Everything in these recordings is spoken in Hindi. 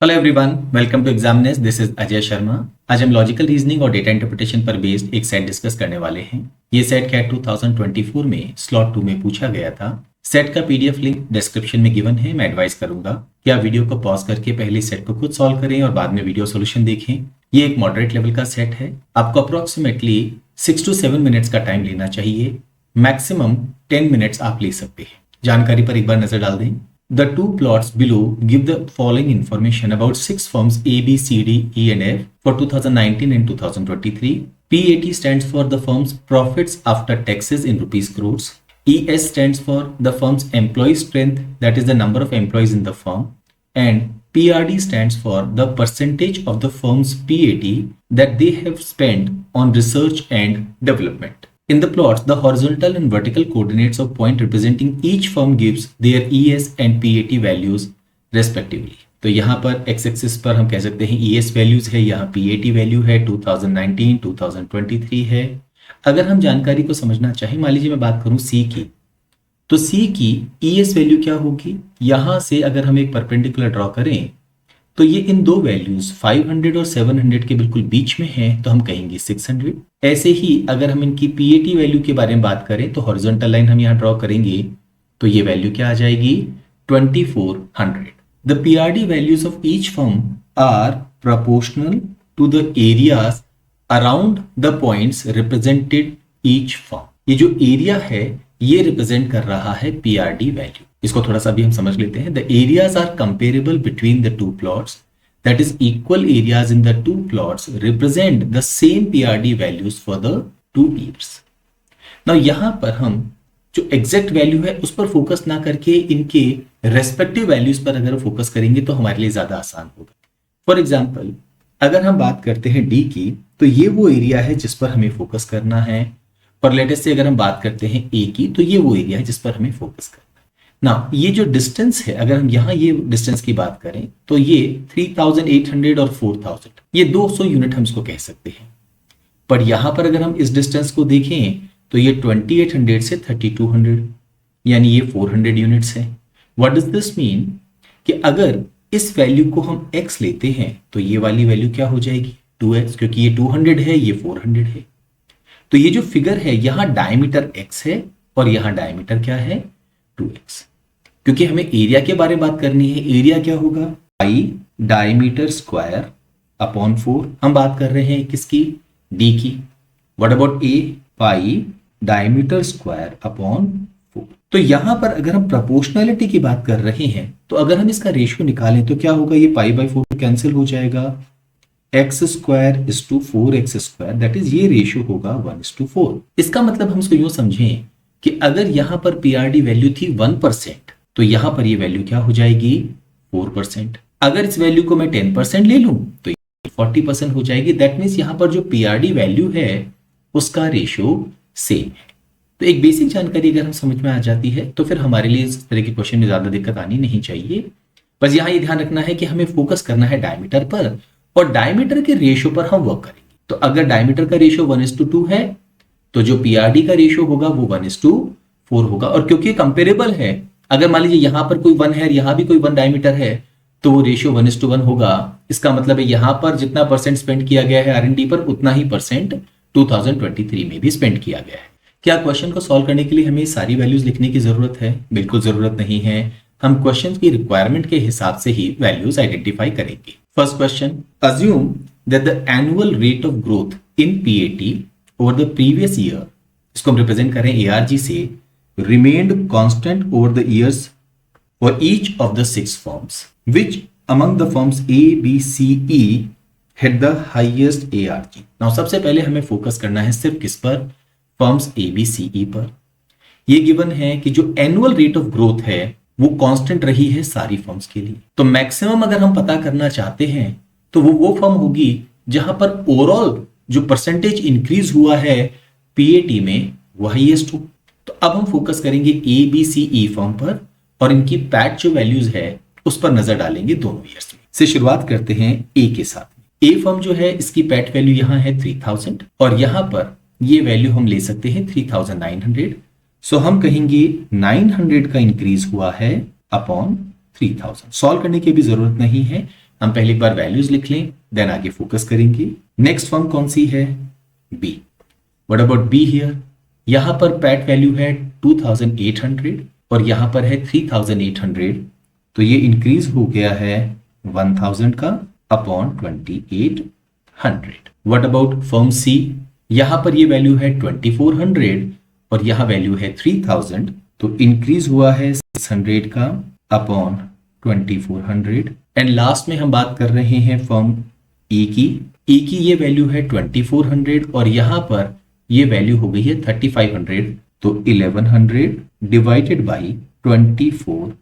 Hello everyone, welcome to examinees. This is Ajay Sharma. आज हम लॉजिकल रीजनिंग और डेटा इंटरप्रिटेशन पर बेस्ड एक सेट डिस्कस करने वाले हैं। ये सेट कैट 2024 में स्लॉट 2 में पूछा गया था। सेट का पीडीएफ लिंक डिस्क्रिप्शन में गिवन है। मैं एडवाइस करूंगा कि आप वीडियो को पॉज करके पहले सेट को खुद सॉल्व करें और बाद में वीडियो सोल्यूशन देखें। ये एक मॉडरेट लेवल का सेट है। आपको अप्रोक्सीमेटली 6 to 7 मिनट्स का टाइम लेना चाहिए। मैक्सिमम 10 मिनट्स आप ले सकते हैं। जानकारी पर एक बार नजर डाल दें। The two plots below give the following information about 6 firms A, B, C, D, E and F for 2019 and 2023. PAT stands for the firm's profits after taxes in rupees crores. ES stands for the firm's employee strength, that is the number of employees in the firm. And PRD stands for the percentage of the firm's PAT that they have spent on research and development. In the plots, the horizontal and vertical coordinates of point representing each firm gives their ES and PAT values respectively. तो यहाँ पर x एक्सिस पर हम कह सकते हैं ES वैल्यूज है, यहाँ PAT वैल्यू है 2019, 2023 है। अगर हम जानकारी को समझना चाहें, मान लीजिए मैं बात करूं C की, तो C की ES वैल्यू क्या होगी? यहाँ से अगर हम एक परपेंडिकुलर ड्रॉ करें तो ये इन दो वैल्यूज 500 और 700 के बिल्कुल बीच में है, तो हम कहेंगे 600। ऐसे ही अगर हम इनकी PAT वैल्यू के बारे में बात करें तो हॉरिजॉन्टल लाइन हम यहाँ ड्रॉ करेंगे तो ये वैल्यू क्या आ जाएगी? 2400। The PRD values of each firm are proportional to the areas around the points represented each firm. ये जो एरिया है ये रिप्रेजेंट कर रहा है PRD वैल्यू। इसको थोड़ा सा भी हम समझ लेते हैं। The areas are comparable between the two plots, that is equal areas in the two plots represent the same PRD values for the 2 years। Now यहां पर हम जो एग्जैक्ट वैल्यू है उस पर फोकस ना करके इनके रेस्पेक्टिव वैल्यूज पर अगर फोकस करेंगे तो हमारे लिए ज्यादा आसान होगा। फॉर एग्जाम्पल, अगर हम बात करते हैं D की, तो ये वो एरिया है जिस पर हमें फोकस करना है। और लेटेस्ट से अगर हम बात करते हैं A की, तो ये वो एरिया है जिस पर हमें फोकस करना है। ना ये जो डिस्टेंस है, अगर हम यहाँ ये डिस्टेंस की बात करें तो ये 3800 और 4000, ये 200 यूनिट हम इसको कह सकते हैं। पर यहां पर अगर हम इस डिस्टेंस को देखें तो ये 2800 से 3200, यानी ये 400 यूनिट्स है। What does this mean? कि अगर इस वैल्यू को हम x लेते हैं तो ये वाली वैल्यू क्या हो जाएगी? 2x, क्योंकि ये 200 है, ये 400 है। तो ये जो फिगर है यहां डायमीटर x है और यहां डायमीटर क्या है? 2x। क्योंकि हमें एरिया के बारे में बात करनी है। एरिया क्या होगा? पाई डायमीटर स्क्वायर अपॉन 4। हम बात कर रहे हैं किसकी? D की। What about A? Pi diameter square upon 4। तो यहां पर अगर हम प्रोपोर्शनलिटी की बात कर रहे हैं तो अगर हम इसका रेशियो निकालें तो क्या होगा? ये पाई बाय 4 कैंसिल हो जाएगा। x square is to 4x square, that is ये रेशियो होगा 1:4। इसका मतलब हम इसको यूं समझें कि अगर यहां पर PRD वैल्यू थी 1%, तो यहां पर ये वैल्यू क्या हो जाएगी? 4%। अगर इस वैल्यू को मैं 10% ले लूं तो ये 40% हो जाएगी। दैट मीन्स यहां पर जो PRD वैल्यू है उसका रेशियो सेम है। तो एक बेसिक जानकारी अगर हम समझ में आ जाती है तो फिर हमारे लिए इस तरह के क्वेश्चन में ज्यादा दिक्कत आनी नहीं चाहिए। बस यहां ये ध्यान रखना है कि हमें फोकस करना है डायमीटर पर और डायमीटर के रेशियो पर हम वर्क करेंगे। तो अगर डायमीटर का रेशियो 1:2 है तो जो PRD का रेशियो होगा वो 1:4 होगा। और क्योंकि कंपेरेबल है, अगर मान लीजिए यहां पर कोई 1 है और यहां भी कोई 1 डायमीटर है तो वो रेशियो 1:1 होगा। इसका मतलब है यहां पर जितना परसेंट स्पेंड किया गया है R&D पर, उतना ही परसेंट 2023 में भी स्पेंड किया गया है। क्या क्वेश्चन को सॉल्व करने के लिए हमें सारी वैल्यूज लिखने की जरूरत है? बिल्कुल जरूरत नहीं है। हम क्वेश्चन की रिक्वायरमेंट के हिसाब से ही वैल्यूज आइडेंटिफाई करेंगे। First question, assume that the annual rate of growth in PAT over the previous year, इसको हम रिप्रेजेंट करें ARG से, remained constant over the years for each of the 6 firms. Which among the firms A, B, C, E had the highest ARG? Now सबसे पहले हमें फोकस करना है सिर्फ किस पर? Firms A, B, C, E पर। ये गिवन है कि जो एनुअल रेट ऑफ ग्रोथ है वो कांस्टेंट रही है सारी फर्म्स के लिए। तो मैक्सिमम अगर हम पता करना चाहते हैं तो वो फर्म होगी जहां पर ओवरऑल जो परसेंटेज इंक्रीज हुआ है PAT में वो हाईएस्ट हो। तो अब हम फोकस करेंगे A, B, C, E firm पर और इनकी पैट जो वैल्यूज है उस पर नजर डालेंगे दोनों ईयर्स में। से शुरुआत करते हैं A के साथ। A फर्म जो है इसकी पैट वैल्यू यहां है 3000 और यहां पर ये वैल्यू हम ले सकते हैं 3900। सो हम कहेंगे 900 का इंक्रीज हुआ है अपॉन 3000। सॉल्व करने की भी जरूरत नहीं है, हम पहले एक बार वैल्यूज लिख लें, देन आगे फोकस करेंगे। नेक्स्ट फर्म कौन सी है? B. What about B here? यहां पर पैट वैल्यू है 2800 और यहां पर है 3800, तो ये इंक्रीज हो गया है 1000 का upon 2800। What about firm C? यहां पर ये वैल्यू है 2400 और यहां वैल्यू है 3000, तो इंक्रीज हुआ है 600 का अपॉन 2400। एंड लास्ट में हम बात कर रहे हैं फर्म ई की। ई की ये वैल्यू है 2400 और यहां पर ये वैल्यू हो गई है 3500, तो 1100 डिवाइडेड बाई 2400।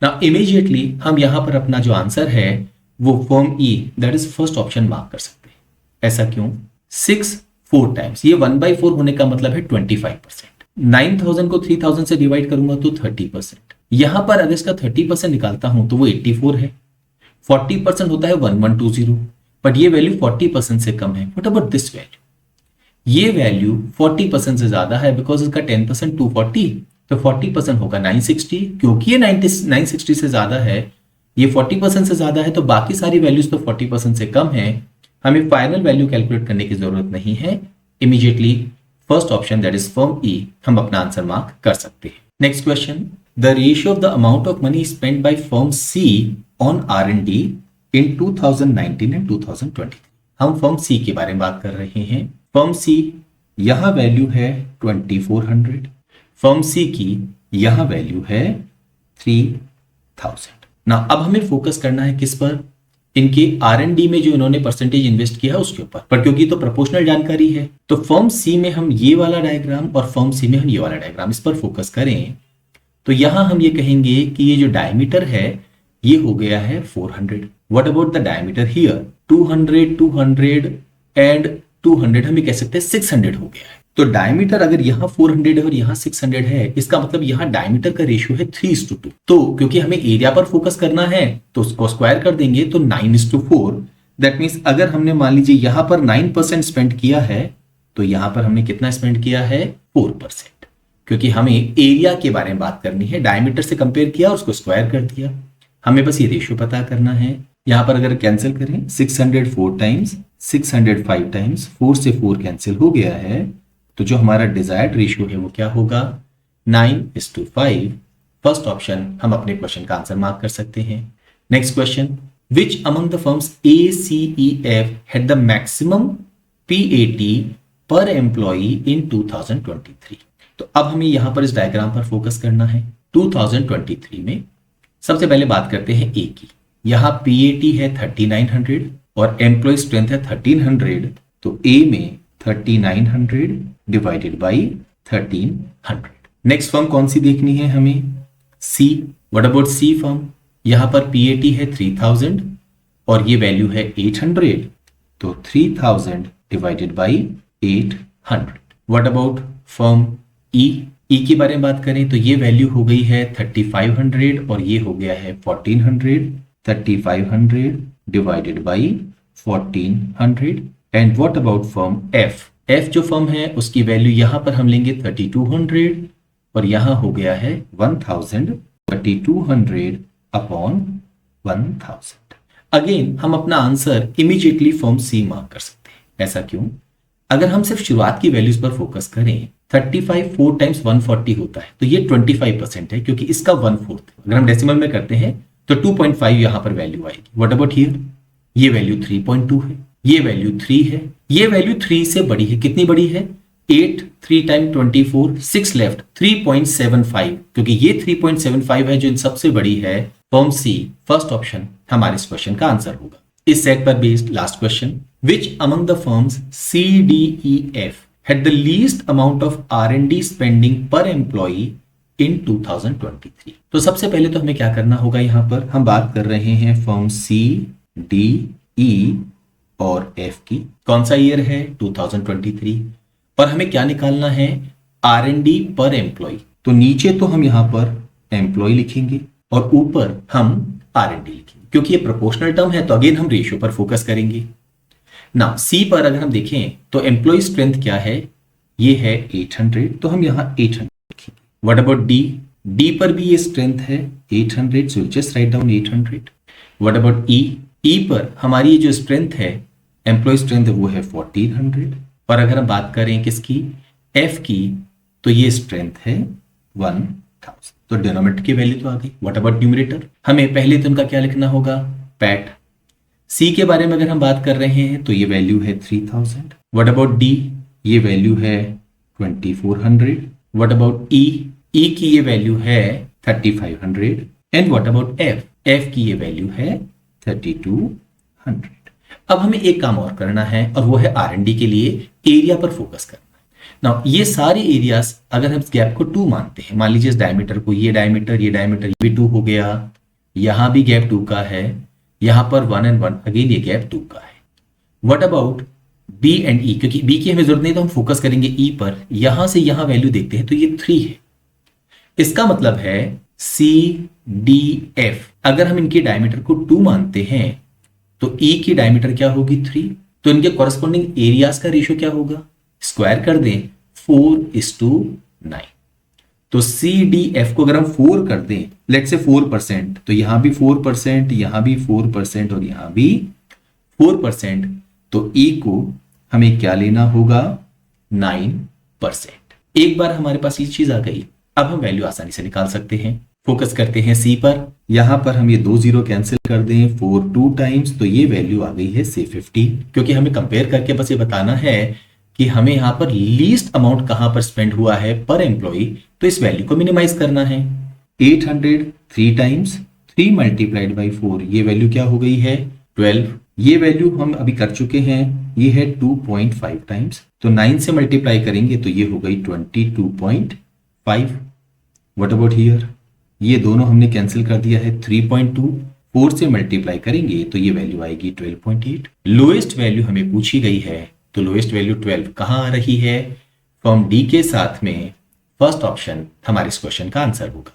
नाउ इमीडिएटली हम यहां पर अपना जो आंसर है वो form E, that is first option mark कर सकते हैं। ऐसा क्यों? 6 4 टाइम्स, ये 1/4 होने का मतलब है 25%। 9000 को 3000 से डिवाइड करूंगा तो 30%। यहां पर अगर इसका 30% निकालता हूं तो वो 84 है। 40% होता है 1120, बट ये वैल्यू 40% से कम है। What about this value? ये वैल्यू 40% से ज्यादा है, बिकॉज इसका 10% 240, तो 40% होगा 960। क्योंकि ये 960 से ज्यादा है, ये 40% से ज्यादा है, तो बाकी सारी वैल्यूज तो 40% से कम है। हमें फाइनल वैल्यू कैलकुलेट करने की जरूरत नहीं है। Immediately first option that is firm E, हम अपना आंसर मार्क कर सकते हैं। Next question, the ratio of the amount of money spend by firm C on R&D in 2019 and 2023। हम फर्म सी के बारे में बात कर रहे हैं। फर्म सी यहां वैल्यू है 2400, फर्म सी की यहां वैल्यू है 3000। ना अब हमें फोकस करना है किस पर? इनके R&D में जो इन्होंने परसेंटेज इन्वेस्ट किया है उसके ऊपर, पर क्योंकि तो प्रोपोर्शनल जानकारी है, तो फर्म सी में हम ये वाला डायग्राम और फर्म सी में हम ये वाला डायग्राम, इस पर फोकस करें तो यहां हम ये कहेंगे कि ये जो डायमीटर है ये हो गया है 400। What about the diameter here? 200 200 and 200, हम ये कह सकते हैं 600 हो गया है। तो डायमीटर अगर यहाँ 400 है और यहाँ 600 है, इसका मतलब यहाँ डायमीटर का रेशियो है 3:2। तो क्योंकि हमें एरिया पर फोकस करना है तो उसको स्क्वायर कर देंगे तो 9:4। दैट मीन्स अगर हमने मान लीजिए यहाँ पर 9% स्पेंड किया है तो यहाँ पर हमने कितना स्पेंड किया है? 4%। क्योंकि हमें एरिया के बारे में बात करनी है, डायमीटर से कंपेयर किया और उसको स्क्वायर कर दिया। हमें बस ये रेशियो पता करना है। यहां पर अगर कैंसिल करें 600 4 टाइम्स, 600 5 टाइम्स, 4 से 4 कैंसिल हो गया है, तो जो हमारा डिजायर्ड रेशियो है वो क्या होगा? 9:5। फर्स्ट ऑप्शन हम अपने क्वेश्चन का आंसर मार्क कर सकते हैं। Next question, which among the firms ACEF had the maximum PAT पर एम्प्लॉई इन 2023? तो अब हमें यहां पर इस डायग्राम पर फोकस करना है। 2023 में सबसे पहले बात करते हैं ए की। यहां PAT है 3900 और एम्प्लॉय स्ट्रेंथ है 1300, तो ए में 3900 डिवाइडेड बाई 1300। नेक्स्ट फर्म कौन सी देखनी है हमें? C. What about C firm? यहां पर PAT है 3000 और ये वैल्यू है 800, तो 3000 divided by 800। What about firm E? E के बारे में बात करें तो ये वैल्यू हो गई है 3500 और ये हो गया है 1400। 3500 divided by 1400। And what about firm F? F जो फर्म है उसकी वैल्यू यहां पर हम लेंगे 3200 और यहां हो गया है 1000। 3200 अपॉन 1000। अगेन हम अपना answer immediately firm C mark कर सकते हैं। ऐसा क्यों? अगर हम सिर्फ शुरुआत की वैल्यूज पर फोकस करें, 35 4 टाइम्स 140 होता है, तो ये 25% है क्योंकि इसका 1/4। अगर हम डेसिमल में करते हैं तो 2.5 यहां पर वैल्यू आएगी। What about here? ये वैल्यू 3.2 है, ये वैल्यू 3 है, ये वैल्यू 3 से बड़ी है। कितनी बड़ी है? 8 3 टाइम 24, 6 लेफ्ट, 3.75, क्योंकि ये 3.75 है जो इन सबसे बड़ी है। फर्म सी, फर्स्ट ऑप्शन हमारे इस क्वेश्चन का आंसर होगा। इस सेट पर based last question, which among the firms CDEF had the least amount of R&D spending per employee in 2023? तो सबसे पहले तो हमें क्या करना होगा, यहां पर हम बात कर रहे हैं फर्म C, D, E और F की। कौन सा ईयर है? 2023। और हमें क्या निकालना है? R&D पर एम्प्लॉय। तो नीचे तो हम यहां पर एम्प्लॉय लिखेंगे और ऊपर हम R&D लिखेंगे। क्योंकि ये प्रोपोर्शनल टर्म है तो अगेन हम रेशियो पर फोकस करेंगे ना। सी पर अगर हम देखें तो एम्प्लॉय स्ट्रेंथ क्या है? ये है 800, तो हम यहां 800 लिखेंगे। What about D? डी पर भी ये स्ट्रेंथ है 800, so just write down 800। What about E? E पर हमारी जो स्ट्रेंथ है, एम्प्लॉय स्ट्रेंथ वो है 1400। और अगर हम बात करें किसकी, एफ की, तो ये स्ट्रेंथ है 1000। तो डिनोमिनेटर की वैल्यू तो आ गई। What about numerator? हमें पहले तो उनका क्या लिखना होगा, पैट। सी के बारे में अगर हम बात कर रहे हैं तो ये वैल्यू है 3000। What about D? ये वैल्यू है 2400। What about E? ई की ये वैल्यू है 3500। And what about F? F की ये वैल्यू है 3200। अब हमें एक काम और करना है और वो है R&D के लिए एरिया पर फोकस करना। नाउ ये सारे एरियाज अगर हम इस गैप को 2 मानते हैं, मान लीजिए इस डायमीटर को, ये डायमीटर ये भी 2 हो गया, यहां भी गैप 2 का है, यहां पर 1 and 1 अगेन ये गैप 2 का है। व्हाट अबाउट बी एंड ई? क्योंकि बी की हमें जरूरत नहीं तो हम फोकस करेंगे ई पर। यहां से यहां वैल्यू देखते हैं तो ये 3 है। इसका मतलब है सी डी एफ, अगर हम इनके डायमीटर को 2 मानते हैं तो ई की डायमीटर क्या होगी 3। तो इनके कॉरेस्पॉन्डिंग एरियाज का रेशियो क्या होगा, स्क्वायर कर दें 4:9। तो सी डी एफ को अगर हम 4 कर दें, लेट से 4%, तो यहां भी 4%, यहां भी 4% और यहां भी 4%, तो ई को हमें क्या लेना होगा 9%। एक बार हमारे पास ये चीज आ गई, अब हम वैल्यू आसानी से निकाल सकते हैं। फोकस करते हैं सी पर। यहां पर हम ये 2 0 कैंसिल कर दें 4 2 टाइम्स, तो ये वैल्यू आ गई है से 50। क्योंकि हमें कंपेयर करके बस ये बताना है कि हमें यहां पर लीस्ट अमाउंट कहां पर स्पेंड हुआ है पर एम्प्लॉई, तो इस वैल्यू को मिनिमाइज करना है। 800 3 टाइम्स 3 मल्टीप्लाइड बाई 4, ये वैल्यू क्या हो गई है 12। ये वैल्यू हम अभी कर चुके हैं, ये है 2.5 टाइम्स, तो 9 से मल्टीप्लाई करेंगे तो ये हो गई 22.5। What about here? ये दोनों हमने कैंसिल कर दिया है 3.2, 4 से मल्टीप्लाई करेंगे तो ये वैल्यू आएगी 12.8। लोएस्ट वैल्यू हमें पूछी गई है, तो लोएस्ट वैल्यू 12 कहां आ रही है, फॉर्म डी के साथ में फर्स्ट ऑप्शन हमारे इस क्वेश्चन का आंसर होगा।